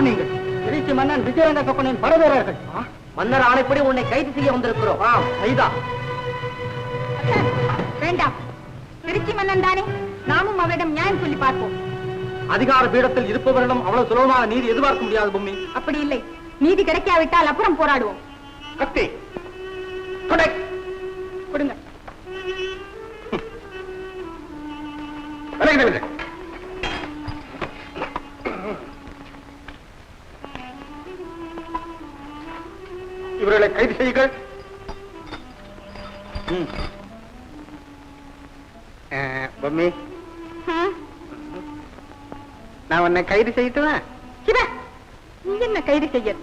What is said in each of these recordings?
யார் நீங்கள்? திருச்சி மன்னன் விஜயரங்க சொப்பனின் படவேறர்கள். மன்னர் ஆணைப்படி உன்னை கைது செய்ய வந்திருக்கிறோம். கைதா? வேண்டாம், திருச்சி மன்னன் தானே, நாமும் அவரிடம் நியாயம் சொல்லி பார்ப்போம். அதிகார பீடத்தில் இருப்பவரிடம் அவ்வளவு சுலபமாக நீதி எதிர்பார்க்க முடியாது பொம்மி. அப்படி இல்லை, நீதி கிடைக்காவிட்டால் அப்புறம் போராடுவோம். கத்தி கொடுங்க. இவர்களை கைது செய்யுங்கள். பொம்மி, நான் உன்னை கைது செய்யட்டுவேன். நீ என்ன கைது செய்ய?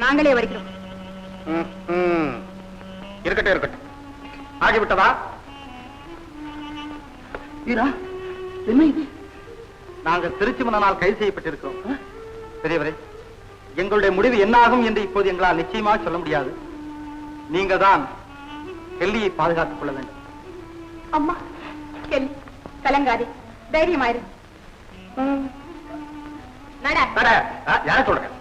நாங்களே வருகிறோம். இருக்கட்டும் இருக்கட்டும். ஆகிவிட்டதா? என்ன இது? நாங்கள் திருச்சி மன்னனால் கைது செய்யப்பட்டிருக்கிறோம். பெரியவரே, எங்களுடைய முடிவு என்ன ஆகும் என்று இப்போது எங்களால் நிச்சயமாக சொல்ல முடியாது. நீங்க தான் கெல்லியை பாதுகாத்துக் கொள்ள வேண்டும். அம்மா, கெல்லி கலங்காதே, தைரியமாயிரு. யார சொல்றேன்?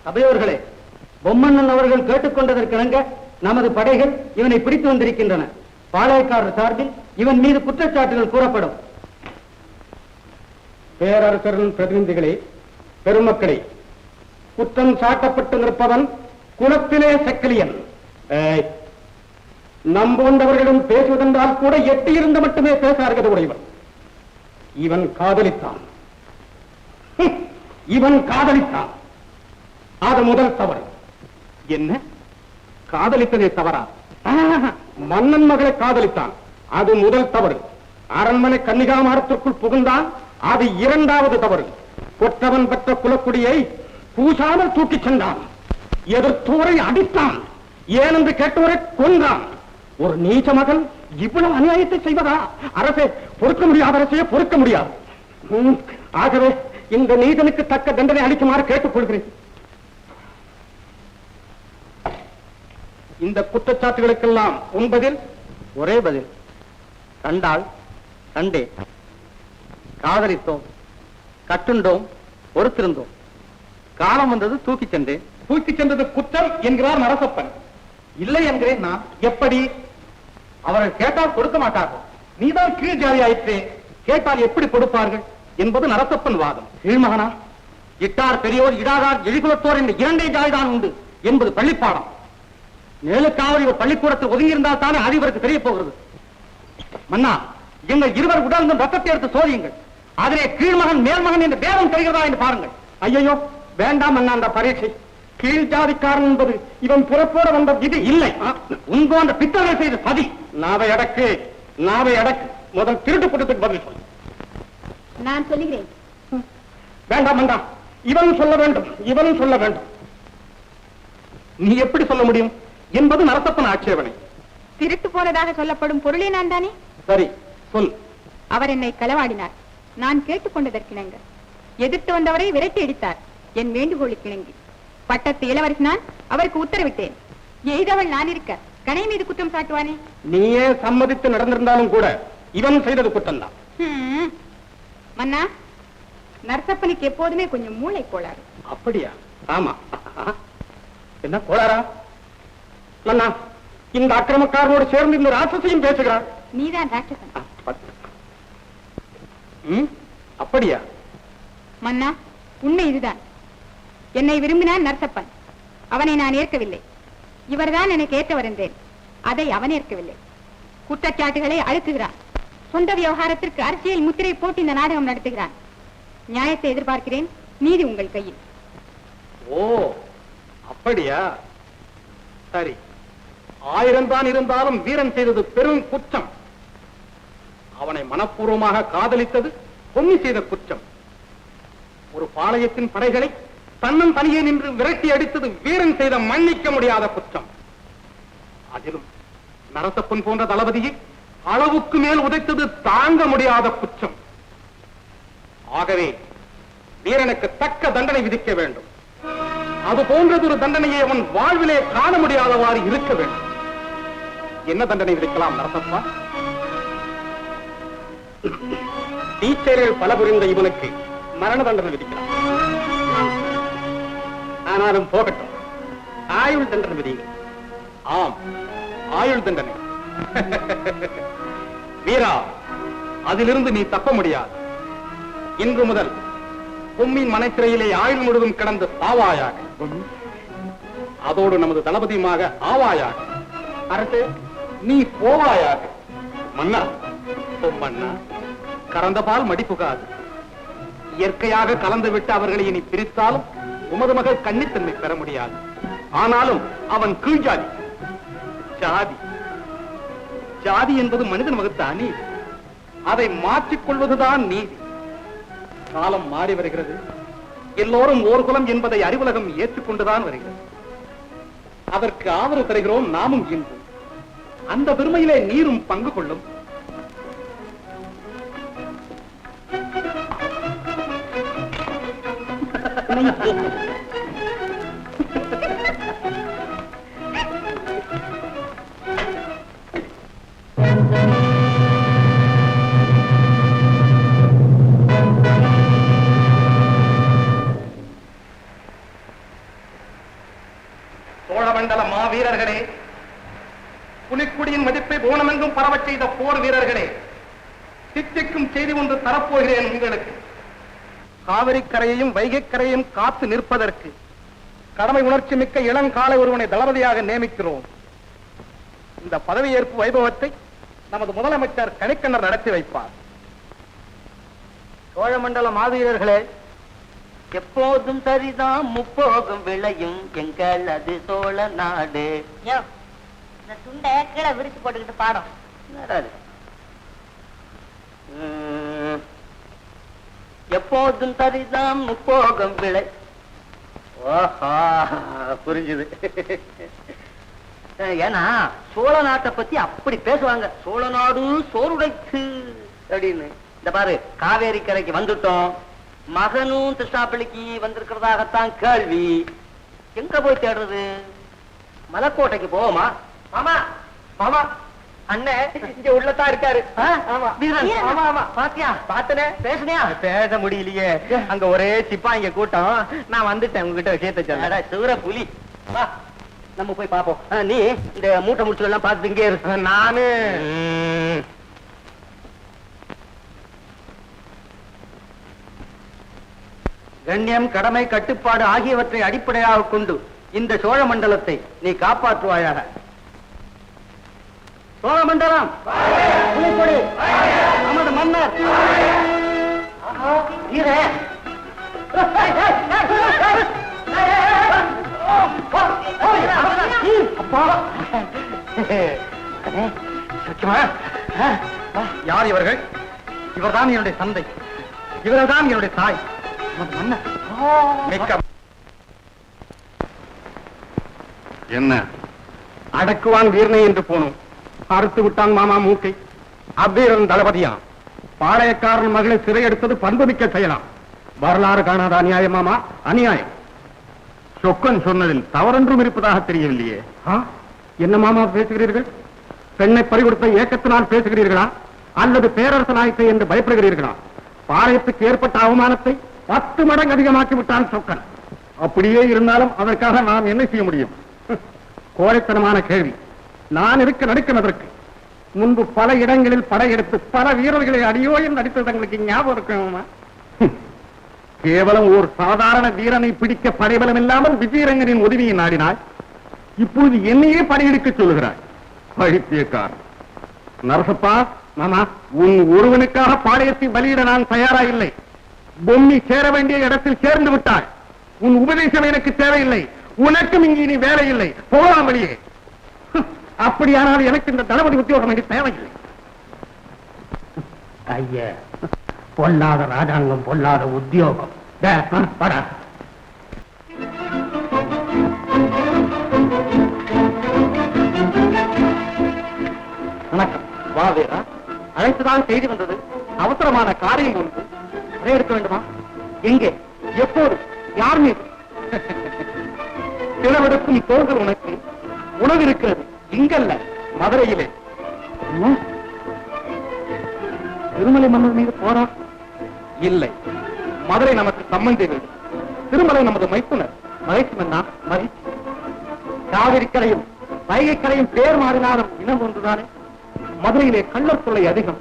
சபையோர்களே, பொம்மண்ணன் அவர்கள் கேட்டுக்கொண்டதற்கிணங்க நமது படைகள் இவனை பிடித்து வந்திருக்கின்றன. பாளையக்காரர் சார்பில் இவன் மீது குற்றச்சாட்டுகள் கூறப்படும். பேரரசரின் பிரதிநிதிகளே, பெருமக்களே, குற்றம் சாட்டப்பட்டு நிற்பவன் குலத்திலே செக்கிலியன். நம்போன்றவர்களும் பேசுவதென்றால் கூட எட்டியிருந்து மட்டுமே பேச அருகதை உடையவன். இவன் காதலித்தான். இவன் காதலித்தான். அது முதல் தவறு. என்ன? காதலித்ததே தவறா? மன்னன் மகளை காதலித்தான், அது முதல் தவறு. அரண்மனை கன்னிகாமரத்திற்குள் புகுந்தான், அது இரண்டாவது தவறு. கொற்றவன் பெற்ற குலக்குடியை பூசாமல் தூக்கிச் சென்றான். எதிர்த்தோரை அடித்தான், ஏனென்று கேட்டவரை கொன்றான். ஒரு நீச்ச மகன் இவ்வளவு அநியாயத்தை செய்வதா? அரசே, பொறுக்க முடியாத அரசையே பொறுக்க முடியாது. ஆகவே இந்த நீதனுக்கு தக்க தண்டனை அளிக்குமாறு கேட்டுக்கொள்கிறேன். இந்த குற்றச்சாட்டுகளுக்கெல்லாம் உன்பதில் ஒரே பதில். கண்டால் கண்டே, காதலித்தோம், கட்டுண்டோம், பொறுத்திருந்தோம். காலம் வந்தது தூக்கி சென்றேன். தூக்கி சென்றது குற்றம் என்கிறார் நரசப்பன். இல்லை என்கிறேன் நான். எப்படி? அவர்கள் கேட்டால் கொடுக்க மாட்டார்கள். நீதான் கீழ் ஜாதி ஆயிற்றே, கேட்டால் எப்படி கொடுப்பார்கள் என்பது நரசப்பன் வாதம். கீழ்மகனா, இட்டார் பெரியோர் இடாதார் எழிகுலத்தோர் என்ற இரண்டே ஜாதிதான் உண்டு என்பது பள்ளிப்பாடம். மேலுக்காவது இவர் பள்ளிக்கூடத்தில் ஒதுங்கியிருந்தால் தானே அது இவருக்கு தெரிய போகிறது. மன்னா, எங்கள் இருவர் உடல் ரத்தத்தை எடுத்து சோதியுங்கள். அதிலே கீழ்மகன் மேல்மகன் என்று பேதம் தெரிகிறதா என்று பாருங்கள். ஐயோ, வேண்டாம் அண்ணா, அந்த பரீட்சை. கீழ் ஜாதிக்காரன் என்பது இவன் பிறப்போட வந்த விதி இல்லை. உன்போன்ற பித்தர்கள் செய்த சதி. நாவை அடக்கு, நாவை அடக்கு. முதல் திருட்டு கூட்டத்துக்கு பதில் சொல். நான் சொல்லுகிறேன். வேண்டாம் வேண்டாம், இவன் சொல்ல வேண்டும், இவன் சொல்ல வேண்டும். நீ எப்படி சொல்ல முடியும் என்பது நரசப்பன் ஆட்சேபனை. திருட்டு போனதாக சொல்லப்படும் பொருளே நான் தானே. சரி, சொல். அவர் என்னை களவாடினார். நான் கேட்டுக்கொண்டதற்கிணங்க எதிர்த்து வந்தவரை விரட்டி அடித்தார். என் வேண்டுகோளுக்கு இணங்கி பட்டத்து இளவரசனான் அவருக்கு உத்தரவிட்டேன். எய்தவள் நான் இருக்க கணை மீது குற்றம் சாட்டுவானே? நீயே சம்மதித்து நடந்திருந்தாலும் கூட இவன் செய்தது குற்றம் தான். மன்னா, நரசப்பனுக்கு எப்போதுமே கொஞ்சம் மூளை கோளாறு. அப்படியா? ஆமா. என்ன கோளாரா? மன்னா, இந்த அக்கிரமக்காரனோடு சேர்ந்து இந்த ராட்சசையும் பேசுகிறார். நீதான் ராட்சசன். அப்படியா? மன்னா, உண்மை இதுதான். என்னை விரும்பினான் நரசப்பன். அவனை நான் ஏற்கவில்லை. இவர்தான் எனக்கு ஏற்றவர் என்றேன். அதை அவன் ஏற்கவில்லை. குற்றச்சாட்டுகளை அழுத்துகிறான். சொந்த விவகாரத்திற்கு அரசியல் முத்திரை போட்டு இந்த நாடகம் நடத்துகிறான். நியாயத்தை எதிர்பார்க்கிறேன். நீதி உங்கள் கையில். ஓ, அப்படியா? சரி, 1000 தான் இருந்தாலும் வீரன் செய்தது பெரும் குற்றம். அவனை மனப்பூர்வமாக காதலித்தது பொன்னி செய்த குற்றம். ஒரு பாளையத்தின் படைகளை தன்னன் தனியே நின்று விரட்டி அடித்தது வீரன் செய்த மன்னிக்க முடியாத குற்றம். அதிலும் நரசப்பன் போன்ற தளபதியை அளவுக்கு மேல் உதைத்தது தாங்க முடியாத குற்றம். ஆகவே வீரனுக்கு தக்க தண்டனை விதிக்க வேண்டும். அது போன்றதொரு தண்டனையை அவன் வாழ்விலே காண முடியாதவாறு இருக்க வேண்டும். என்ன தண்டனை விதிக்கலாம் நரசப்பா? டீச்சர்கள் பல புரிந்த இவனுக்கு மரண தண்டனை விதிக்கலாம். ஆனாலும் போகட்டும், ஆயுள் தண்டனை விதிங்க. ஆம், ஆயுள் தண்டனை. வீரா, அதிலிருந்து நீ தப்ப முடியாது. இன்று முதல் பொம்மின் மனைச்சிறையிலே ஆயுள் முழுவதும் கிடந்து சாவாயாக. அதோடு நமது தளபதியுமாக ஆவாயாக. அரசு, நீ போவாயாக. மன்னா, பொம்மன்னா, கறந்த பால் மடிப்புகாது. இயற்கையாக கலந்து விட்டு அவர்களை இனி பிரித்தாலும் உமது மகள் கன்னித்தன்மை பெற முடியாது. ஆனாலும் அவன் கீழ்ஜாதி. ஜாதி ஜாதி என்பது மனிதன் வகுத்த அநீதி. அதை மாற்றிக் கொள்வதுதான் நீதி. காலம் மாறி வருகிறது. எல்லோரும் ஓர் குலம் என்பதை அறிவுலகம் ஏற்றுக்கொண்டுதான் வருகிறது. அதற்கு ஆதரவு தருகிறோம் நாமும் இன்று. அந்த பெருமையிலே நீரும் பங்கு கொள்ளும். சோழமண்டல மாவீரர்களே, புலிக்குடியின் மதிப்பை போனமெங்கும் பரவச் செய்த போர் வீரர்களே, தித்திக்கும் செய்தி ஒன்று தரப்போகிறேன் உங்களுக்கு. காவிரி கரையையும் வைகை கரையையும் காத்து நிற்பதற்கு கடமை உணர்ச்சி மிக்க இளங்காலை ஒருவனை தளபதியாக நியமிக்கிறோம். இந்த பதவியேற்பு வைபவத்தை நமது முதலமைச்சர் கணிக்கண்ணர் நடத்தி வைப்பார். சோழமண்டல மாவீரர்களே, எப்போதும் சரிதான் முப்போகம் விளையும் எங்கள் அது சோழ நாடு. இந்த துண்டை கீழே விரிச்சு போட்டுக்கிட்டு பாடம். எப்போதும் சரிதான் முப்போகம் விளை. ஓஹா, புரிஞ்சுது. ஏன்னா சோழ நாட்டை பத்தி அப்படி பேசுவாங்க. சோழ நாடு சோறுடைத்து அப்படின்னு. இந்த பாரு, காவேரி கரைக்கு வந்துட்டோம். மகனும் திருஷ்ணாப்பள்ளிக்கு வந்திருக்கிறதாகத்தான் கேள்வி. எங்க போய் தேடுறது? மலைக்கோட்டைக்கு போவோமா? மாமா, மாமா, அண்ணன் இங்க உள்ளதான் இருக்காரு. ஆமா, வீரன். ஆமா ஆமா, பாத்தியா? பாத்தனே, பேசுனியா? பேச முடியலையே, அங்க ஒரே சிப்பாங்க கூட்டம். நான் வந்துட்டேன் உங்ககிட்ட விஷயத்தை சொல்ல. சூர புலி, வா நம்ம போய் பாப்போம். நீ இந்த மூட்டை முடிச்சு எல்லாம் பார்த்து இங்கே இரு. நானு கண்ணியம், கடமை, கட்டுப்பாடு ஆகியவற்றை அடிப்படையாக கொண்டு இந்த சோழ மண்டலத்தை நீ காப்பாற்றுவாயாக. சோழமண்டலம், புலிக்கொடி, நமது மன்னர் யார் இவர்கள்? இவர்தான் என்னுடைய தந்தை, இவர்தான் என்னுடைய தாய். என்ன அடக்குவான் வீரனை என்று போனோம், அறுத்து விட்டான் மாமா மூக்கை. அவ்வீரன் தளபதியான். பாளையக்காரன் மகளை சிறை எடுத்தது பண்புமிக்க செய்யலாம். வரலாறு காணாத அநியாயம் மாமா, அநியாயம். சொக்கன் சொன்னதில் தவறொன்றும் இருப்பதாக தெரியவில்லையே. என்ன மாமா பேசுகிறீர்கள்? பெண்ணை பறிகொடுத்த ஏக்கத்தினால் பேசுகிறீர்களா, அல்லது பேரரசனாயிற்றை என்று பயப்படுகிறீர்களா? பாளையத்துக்கு ஏற்பட்ட அவமானத்தை 10 மடங்கு அதிகமாக்கி விட்டான் சொக்கன். அப்படியே இருந்தாலும் அதற்காக நாம் என்ன செய்ய முடியும்? கோழைத்தனமான கேள்வி. நான் இருக்க நடுக்கினதற்கு முன்பு பல இடங்களில் படையெடுத்து பல வீரர்களை அடியோயம் நடித்தது தங்களுக்கு ஞாபகம் இருக்குமா? கேவலம் ஒரு சாதாரண வீரனை பிடிக்க படைபலம் இல்லாமல் விஜயரங்கனின் உதவியை நாடினாய். இப்பொழுது என்னையே படையெடுக்க சொல்லுகிறாய். பழித்தியக்காரன். நரசப்பா, மாமா, உன் ஒருவனுக்காக பாளையத்தை பலியிட நான் தயாரா இல்லை. பொம்மி சேர வேண்டிய இடத்தில் சேர்ந்து விட்டாய். உன் உபதேசம் எனக்கு தேவையில்லை. உனக்கும் இங்கே நீ வேலை இல்லை. போகலாம் வெளியே. அப்படியானால் எனக்கு இந்த தளபதி உத்தியோகம் எனக்கு தேவையில்லை. ஐயா, பொல்லாத ராஜாங்கம், பொல்லாத உத்தியோகம். படா. அழைத்துதான் செய்தி வந்தது. அவசரமான காரியம் ஒன்று. அதை எடுக்க வேண்டுமா? எங்கே, எப்போது, யார் மீது? சிலவெடுக்கும் தோள்கள் உனக்கு. உணவு இருக்கிறது இங்கல்ல, மதுரையிலே. திருமலை மன்னர் மீது போரா? இல்லை, மதுரை நமக்கு சம்பந்தி வீடு. திருமலை நமது மைத்துனர். மகிழ்ச்சி மன்னா, மகிழ்ச்சி. காவிரி கரையும் வைகை கரையும் பேர் மாறினாலும் இனம் ஒன்றுதானே. மதுரையிலே கள்ளர் தொல்லை அதிகம்.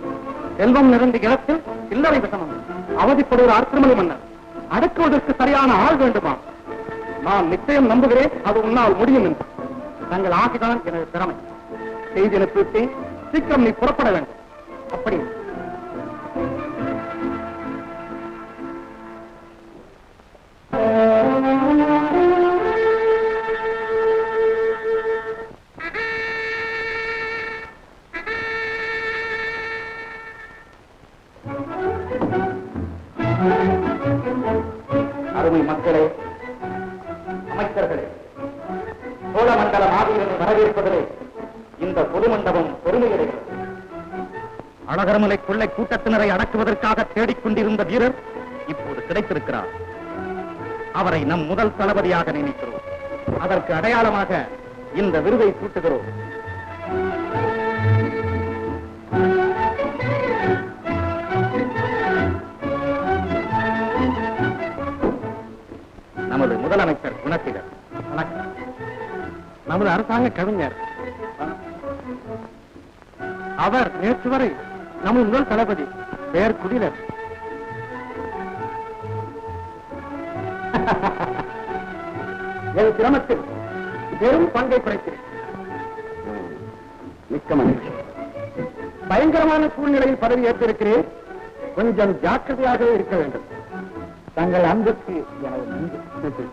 செல்வம் நிறைந்த இடத்தில் சில்லறை விஷமம். அவதிப்படுகிறார் திருமலை மன்னர். அடக்குவதற்கு சரியான ஆள் வேண்டுமா? நான் நிச்சயம் நம்புகிறேன், அது உன்னால் முடியும் என்று. தங்கள் ஆசைதான் எனது திறமை. செய்தி அனுப்பிவிட்டேன், சீக்கிரம் நீ புறப்பட வேண்டும். அப்படி அருமை மக்களே, அமைச்சர்களே, சோழமண்டல மாவீரனை வரவேற்பதிலே இந்த பொது மண்டபம் பெருமையடைகிறது. அழகர்மலை கொள்ளை கூட்டத்தினரை அடக்குவதற்காக தேடிக்கொண்டிருந்த வீரர் இப்போது கிடைத்திருக்கிறார். அவரை நம் முதல் தளபதியாக நியமிக்கிறோம். அதற்கு அடையாளமாக இந்த விருதை சூட்டுகிறோம். நமது முதலமைச்சர் குணத்திலர். வணக்கம். நமது அரசாங்க கவிஞர். அவர் நேற்று வரை நமது முதல் தளபதி பெயர் குடிலர். என் கிராமத்தில் பெரும் பங்கை குறைக்கிறேன். மிக்க மகிழ்ச்சி. பயங்கரமான சூழ்நிலையில் பதவி ஏற்றிருக்கிறேன். கொஞ்சம் ஜாக்கிரதையாக இருக்க வேண்டும். தங்கள் அன்புக்கு எனது நன்றி.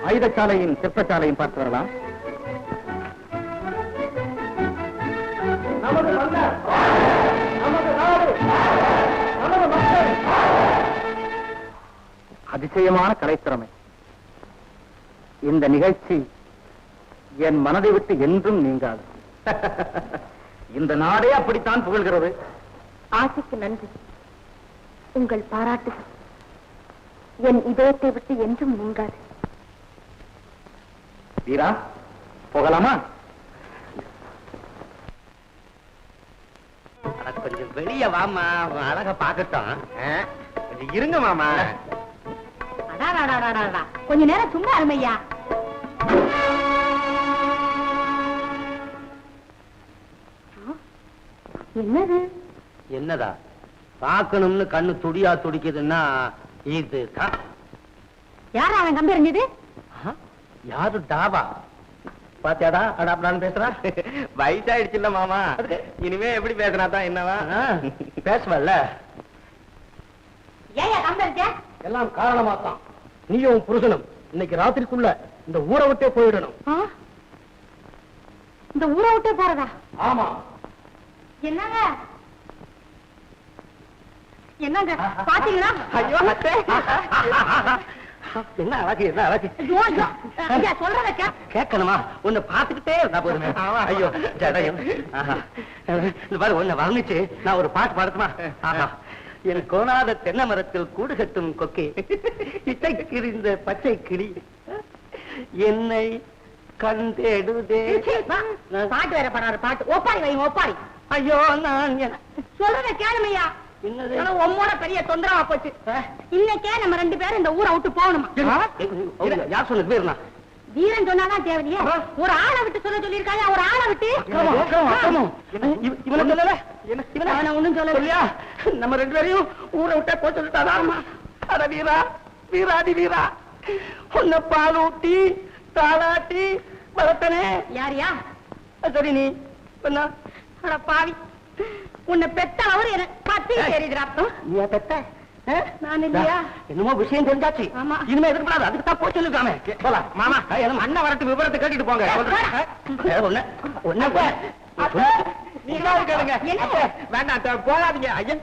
ஆயுதசாலையின் சிற்பசாலையும் பார்த்து வரலாம். நமது மன்னர், நமது நாடு, நமது மக்கள். அதிசயமான கலைத்திறமை. இந்த நிகழ்ச்சி என் மனதை விட்டு என்றும் நீங்காது. இந்த நாடே அப்படித்தான் புகழ்கிறது. ஆசைக்கு நன்றி. உங்கள் பாராட்டுகள் என் இதயத்தை விட்டு என்றும் நீங்காது. வீரா, போகலாமா? கொஞ்சம் வெளிய வாமா, அழக பாக்கட்டும். கொஞ்சம் இருங்க மாமா. கொஞ்ச நேரம் சும்மா அருமையா. என்னது? என்னதா பாக்கணும்னு கண்ணு துடியா துடிக்குதுன்னா இதுதான். யாரா அவன் கம்பி எறிஞ்சது? யாரு டாவா பாத்தியாடா? அடாப்டான்னு பேசுறா. வயசாயிடுச்சுல்ல மாமா, இனிமே எப்படி பேசுறாதான் என்னவா பேசுவல்ல. ஏயா கம்பி எறிஞ்ச? எல்லாம் காரணமா தான். நீயும் புருஷனும் இன்னைக்கு ராத்திரிக்குள்ள இந்த ஊரை விட்டே போயிடணும். இந்த ஊரை விட்டே போறதா? ஆமா. என்னங்க என்னங்க பாத்தீங்களா? ஐயோ என்ன அழகு, என்ன அழகு. சொல்றத கேட்கணுமா? உன்னை பாத்துக்கிட்டே இருந்தா போதுமே. ஐயோ ஜடயம். பாரு, உன்னை வர்ணிச்சு நான் ஒரு பாட்டு பாடட்டுமா? என் கோணாத தென்னை மரத்தில் கூடு கட்டும் கொக்கே, இசைக்கிறிந்த பச்சை கிளி என்னை கண்டேடுதே. பாட்டு வேற பாடுறாரு. பாட்டு ஒப்பாரி வைங்க, ஒப்பாரி. ஐயோ நான் சொல்றத கேளுமையா. உம்மோட பெரிய தொந்தரவா போச்சு. இன்னைக்கே நம்ம 2 பேரும் இந்த ஊரை விட்டு போகணுமா? யார் சொன்னது பேருனா? வீரன் சொன்னாதான் தேவையே. ஒரு ஆளை விட்டு சொல்ல சொல்லிருக்காங்க. ஒரு ஆளை விட்டு இவனை சொல்லல. ஒண்ணும் சொல்ல. நம்ம 2 பேரையும் ஊரை விட்டே போய் சொல்லிட்டாரா? அட வீரா, வீராதி வீரா, உன்னை பாலூட்டி தாளாட்டி வளர்த்தனே. யாரியா? சரி, நீ என்ன பாவி, உன்னை பெத்த அவரு என்ன பத்தி தெரியுதுரா. நீ பெத்த? நான் இல்லையா? என்னமோ விஷயம் தெரிஞ்சாச்சு. ஆமா. இனிமே எதிர்பாராது. அதுக்கு தான் போய் சொல்லிருக்காமே. போலாம் மாமா. அண்ணன் வரட்டு விவரத்தை கேட்டுட்டு போங்க. ஒண்ணு கேளுங்க. வேண்டாம், போகாதீங்க ஐயா.